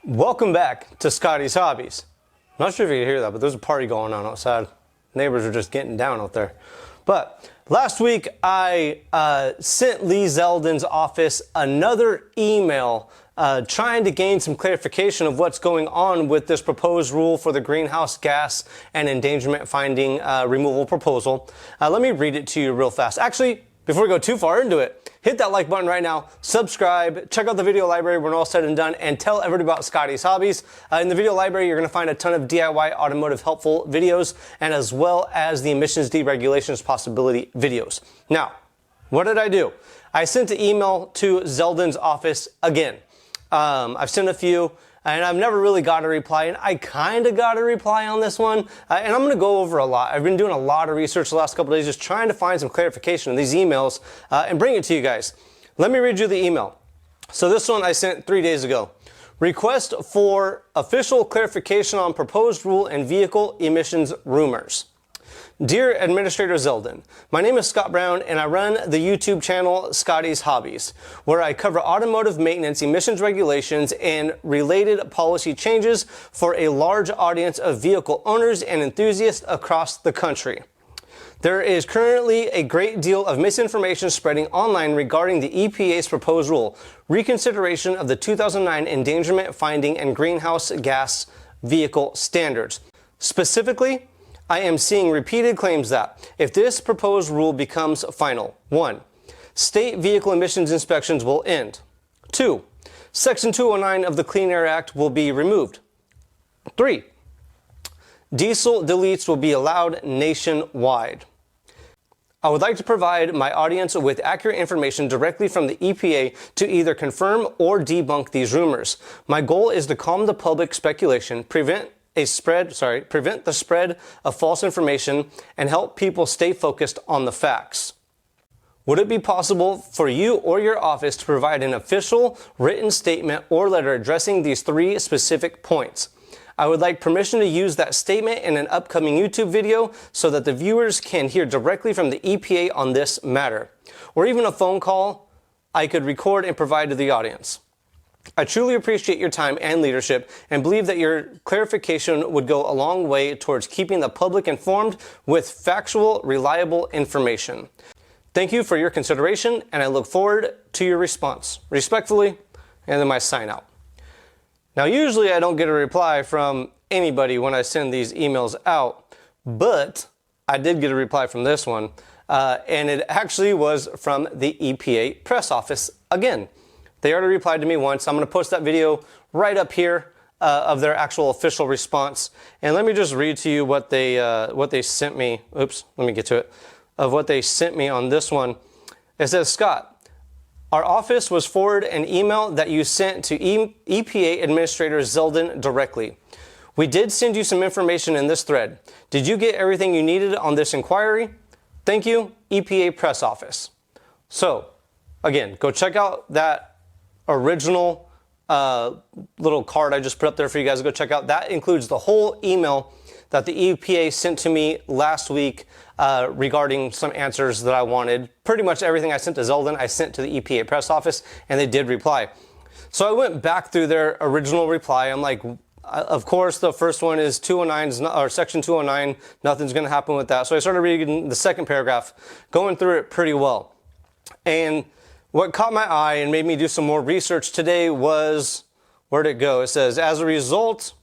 Welcome back to Scotty's Hobbies. I'm not sure if you can hear that, but there's a party going on outside. Neighbors are just getting down out there. But last week I sent Lee Zeldin's office another email trying to gain some clarification of what's going on with this proposed rule for the greenhouse gas and endangerment finding removal proposal. Let me read it to you real fast. Actually, before we go too far into it, hit that like button right now, subscribe, check out the video library when all said and done, and tell everybody about Scotty's Hobbies. In the video library, you're going to find a ton of DIY automotive helpful videos, and as well as the emissions deregulations possibility videos. Now, what did I do? I sent an email to Zeldin's office again. I've sent a few, and I've never really got a reply, and I kind of got a reply on this one, and I'm going to go over a lot. I've been doing a lot of research the last couple of days, just trying to find some clarification in these emails and bring it to you guys. Let me read you the email. So this one I sent 3 days ago. Request for official clarification on proposed rule and vehicle emissions rumors. Dear Administrator Zeldin, my name is Scott Brown and I run the YouTube channel Scotty's Hobbies, where I cover automotive maintenance, emissions regulations, and related policy changes for a large audience of vehicle owners and enthusiasts across the country. There is currently a great deal of misinformation spreading online regarding the EPA's proposed rule, Reconsideration of the 2009 Endangerment Finding and Greenhouse Gas Vehicle Standards. Specifically, I am seeing repeated claims that if this proposed rule becomes final, 1. State vehicle emissions inspections will end. 2. Section 209 of the Clean Air Act will be removed. 3. Diesel deletes will be allowed nationwide. I would like to provide my audience with accurate information directly from the EPA to either confirm or debunk these rumors. My goal is to calm the public speculation, prevent the spread of false information, and help people stay focused on the facts. Would it be possible for you or your office to provide an official written statement or letter addressing these 3 specific points? I would like permission to use that statement in an upcoming YouTube video so that the viewers can hear directly from the EPA on this matter, or even a phone call I could record and provide to the audience. I truly appreciate your time and leadership and believe that your clarification would go a long way towards keeping the public informed with factual, reliable information. Thank you for your consideration, and I look forward to your response. Respectfully, and then my sign out. Now, usually I don't get a reply from anybody when I send these emails out, but I did get a reply from this one, and it actually was from the EPA press office again. They already replied to me once. I'm going to post that video right up here of their actual official response. And let me just read to you what they sent me. Oops, let me get to it. Of what they sent me on this one. It says, Scott, our office was forwarded an email that you sent to EPA Administrator Zeldin directly. We did send you some information in this thread. Did you get everything you needed on this inquiry? Thank you, EPA Press Office. So, again, go check out that original little card I just put up there for you guys to go check out. That includes the whole email that the EPA sent to me last week regarding some answers that I wanted. Pretty much everything I sent to Zeldin, I sent to the EPA press office, and they did reply. So I went back through their original reply. I'm like, of course, the first one is 209, or Section 209. Nothing's going to happen with that. So I started reading the second paragraph, going through it pretty well. And what caught my eye and made me do some more research today was, where'd it go? It says, as a result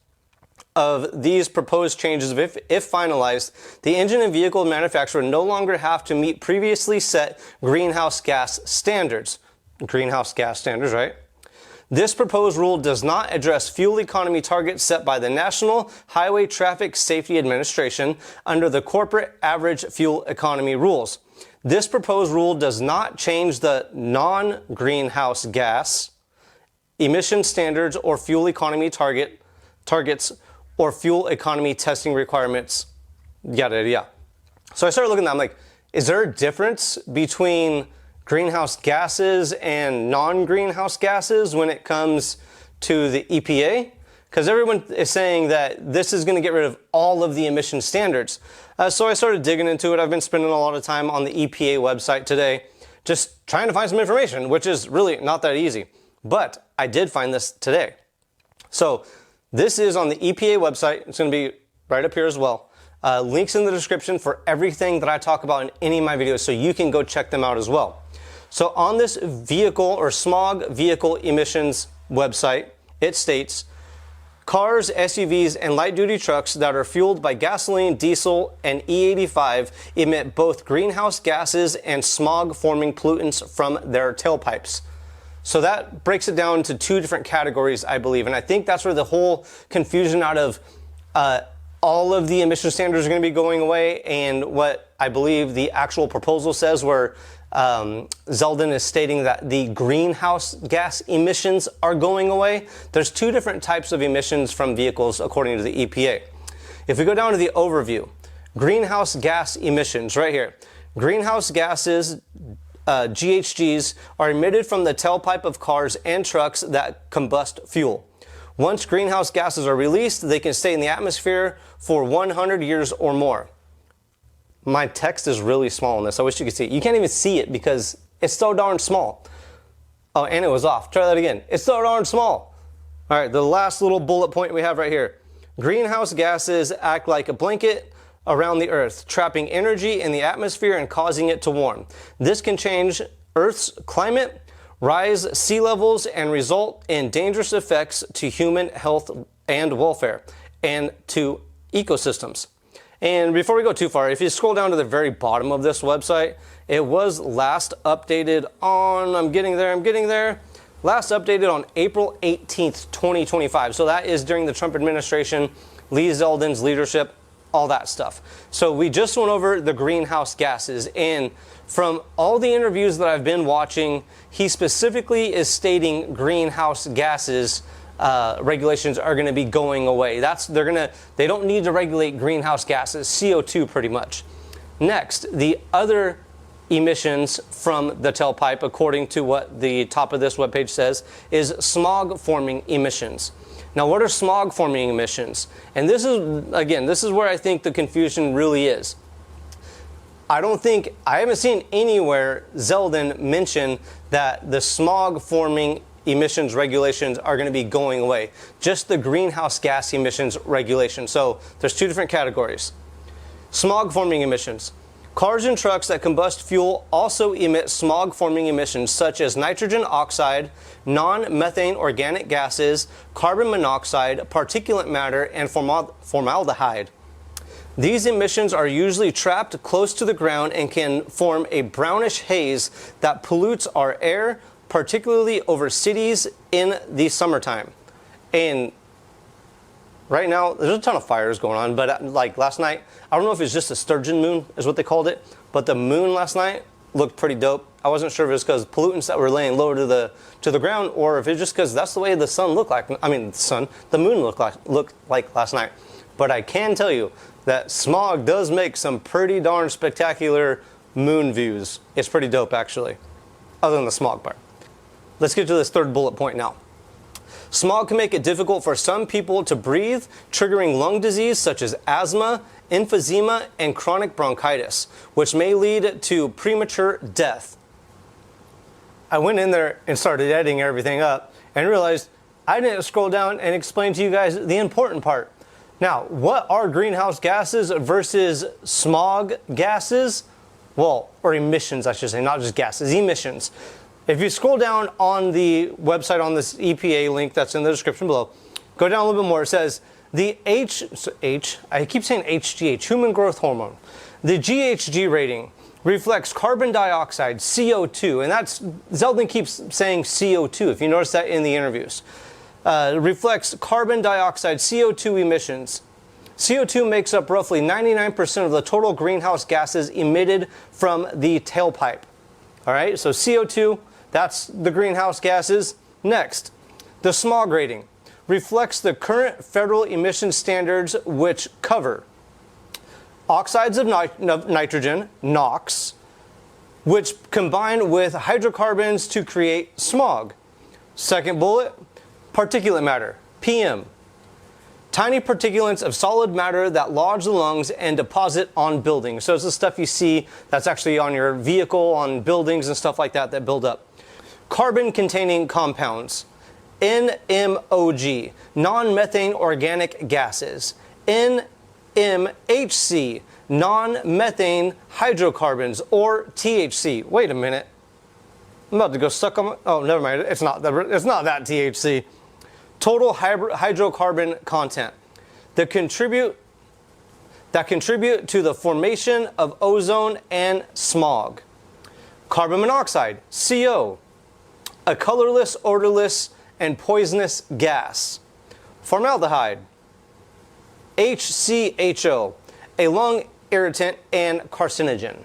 of these proposed changes, if finalized, the engine and vehicle manufacturer no longer have to meet previously set greenhouse gas standards. Greenhouse gas standards, right? This proposed rule does not address fuel economy targets set by the National Highway Traffic Safety Administration under the corporate average fuel economy rules. This proposed rule does not change the non-greenhouse gas emission standards or fuel economy targets or fuel economy testing requirements, yada, yada, yada. So I started looking at that. I'm like, is there a difference between greenhouse gases and non-greenhouse gases when it comes to the EPA? Because everyone is saying that this is going to get rid of all of the emission standards. So I started digging into it. I've been spending a lot of time on the EPA website today, just trying to find some information, which is really not that easy. But I did find this today. So this is on the EPA website. It's going to be right up here as well. Links in the description for everything that I talk about in any of my videos, so you can go check them out as well. So on this vehicle or smog vehicle emissions website, it states, cars, SUVs, and light-duty trucks that are fueled by gasoline, diesel, and E85 emit both greenhouse gases and smog-forming pollutants from their tailpipes. So that breaks it down to two different categories, I believe. And I think that's where the whole confusion out of all of the emission standards are going to be going away, and what I believe the actual proposal says, where Zeldin is stating that the greenhouse gas emissions are going away. There's two different types of emissions from vehicles according to the EPA. If we go down to the overview, greenhouse gas emissions right here. Greenhouse gases, GHGs, are emitted from the tailpipe of cars and trucks that combust fuel. Once greenhouse gases are released, they can stay in the atmosphere for 100 years or more. My text is really small on this. I wish you could see it. You can't even see it because it's so darn small. Oh, and it was off. Try that again. It's so darn small. All right, the last little bullet point we have right here. Greenhouse gases act like a blanket around the Earth, trapping energy in the atmosphere and causing it to warm. This can change Earth's climate, rise sea levels, and result in dangerous effects to human health and welfare, and to ecosystems. And before we go too far, if you scroll down to the very bottom of this website, it was last updated on, I'm getting there, last updated on April 18th, 2025. So that is during the Trump administration, Lee Zeldin's leadership, all that stuff. So we just went over the greenhouse gases, and from all the interviews that I've been watching, he specifically is stating greenhouse gases regulations are going to be going away. They don't need to regulate greenhouse gases, CO2 pretty much. Next, the other emissions from the tailpipe, according to what the top of this webpage says, is smog-forming emissions. Now, what are smog-forming emissions? And this is where I think the confusion really is. I haven't seen anywhere Zeldin mention that the smog-forming emissions regulations are going to be going away. Just the greenhouse gas emissions regulation. So there's two different categories. Smog-forming emissions. Cars and trucks that combust fuel also emit smog-forming emissions such as nitrogen oxide, non-methane organic gases, carbon monoxide, particulate matter, and formaldehyde. These emissions are usually trapped close to the ground and can form a brownish haze that pollutes our air, particularly over cities in the summertime. And right now, there's a ton of fires going on, but like last night, I don't know if it's just a sturgeon moon is what they called it, but the moon last night looked pretty dope. I wasn't sure if it was because pollutants that were laying low to the ground, or if it's just because that's the way the sun looked like. I mean, the moon looked like last night. But I can tell you that smog does make some pretty darn spectacular moon views. It's pretty dope, actually, other than the smog part. Let's get to this third bullet point now. Smog can make it difficult for some people to breathe, triggering lung disease such as asthma, emphysema, and chronic bronchitis, which may lead to premature death. I went in there and started editing everything up and realized I didn't scroll down and explain to you guys the important part. Now, what are greenhouse gases versus smog gases? Well, or emissions, I should say, not just gases, emissions. If you scroll down on the website on this EPA link that's in the description below, go down a little bit more. It says the I keep saying HGH, human growth hormone. The GHG rating reflects carbon dioxide, CO2, and that's, Zeldin keeps saying CO2, if you notice that in the interviews. Reflects carbon dioxide, CO2 emissions. CO2 makes up roughly 99% of the total greenhouse gases emitted from the tailpipe. All right, so CO2, that's the greenhouse gases. Next, the smog rating reflects the current federal emission standards, which cover oxides of nitrogen, NOx, which combine with hydrocarbons to create smog. Second bullet, particulate matter, PM. Tiny particulates of solid matter that lodge the lungs and deposit on buildings. So it's the stuff you see that's actually on your vehicle, on buildings and stuff like that that build up. Carbon-containing compounds. NMOG, non-methane organic gases. NMHC, non-methane hydrocarbons, or THC. Wait a minute. I'm about to go suck on my... Oh, never mind. It's not that THC. Total hydrocarbon content that contribute to the formation of ozone and smog. Carbon monoxide, CO, a colorless, odorless, and poisonous gas. Formaldehyde, HCHO, a lung irritant and carcinogen.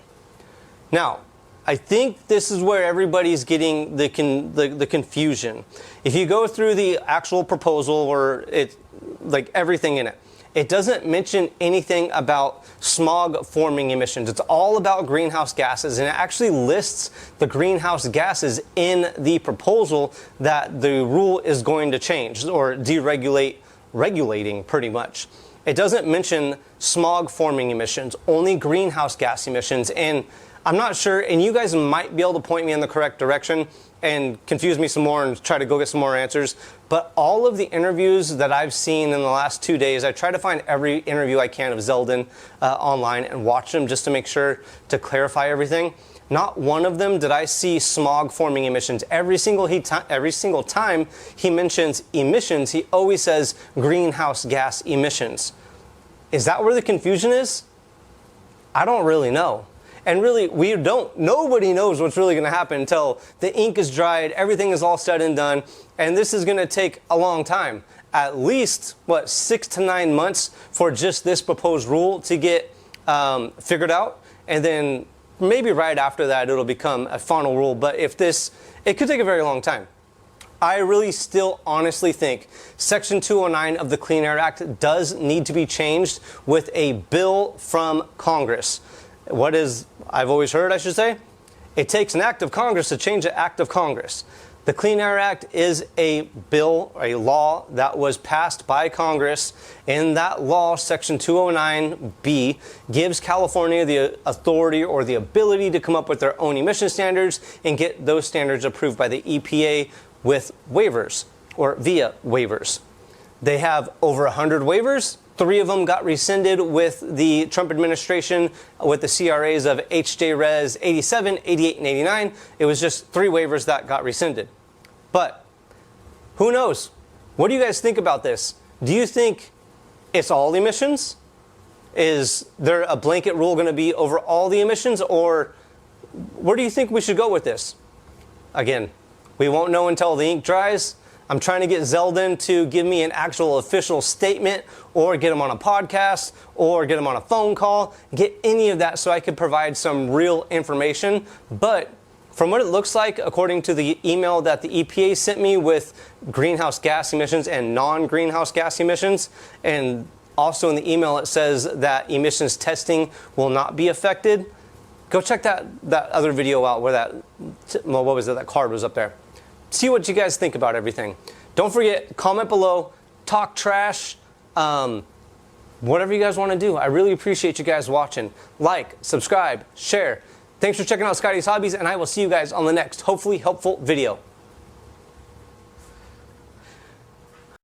Now, I think this is where everybody's getting the confusion. If you go through the actual proposal, or it's like everything in it, it doesn't mention anything about smog forming emissions. It's all about greenhouse gases, and it actually lists the greenhouse gases in the proposal that the rule is going to change or regulating pretty much. It doesn't mention smog forming emissions, only greenhouse gas emissions. And I'm not sure, and you guys might be able to point me in the correct direction and confuse me some more and try to go get some more answers. But all of the interviews that I've seen in the last 2 days, I try to find every interview I can of Zeldin online and watch them just to make sure to clarify everything. Not one of them did I see smog forming emissions. Every single time he mentions emissions, he always says greenhouse gas emissions. Is that where the confusion is? I don't really know. And really, nobody knows what's really going to happen until the ink is dried, everything is all said and done, and this is going to take a long time. At least, 6 to 9 months for just this proposed rule to get figured out, and then maybe right after that it'll become a final rule. But it could take a very long time. I really still honestly think Section 209 of the Clean Air Act does need to be changed with a bill from Congress. I've always heard, I should say, it takes an act of Congress to change an act of Congress. The Clean Air Act is a bill, a law that was passed by Congress. In that law, Section 209B gives California the authority or the ability to come up with their own emission standards and get those standards approved by the EPA with waivers or via waivers. They have over 100 waivers. 3 of them got rescinded with the Trump administration with the CRAs of HJ-Res 87, 88, and 89. It was just 3 waivers that got rescinded. But who knows? What do you guys think about this? Do you think it's all emissions? Is there a blanket rule going to be over all the emissions? Or where do you think we should go with this? Again, we won't know until the ink dries. I'm trying to get Zeldin to give me an actual official statement, or get him on a podcast, or get him on a phone call, get any of that so I could provide some real information. But from what it looks like, according to the email that the EPA sent me with greenhouse gas emissions and non-greenhouse gas emissions, and also in the email it says that emissions testing will not be affected. Go check that other video out where that CARB was up there. See what you guys think about everything. Don't forget, comment below, talk trash, whatever you guys want to do. I really appreciate you guys watching. Like, subscribe, share. Thanks for checking out Scotty's Hobbies, and I will see you guys on the next, hopefully helpful video.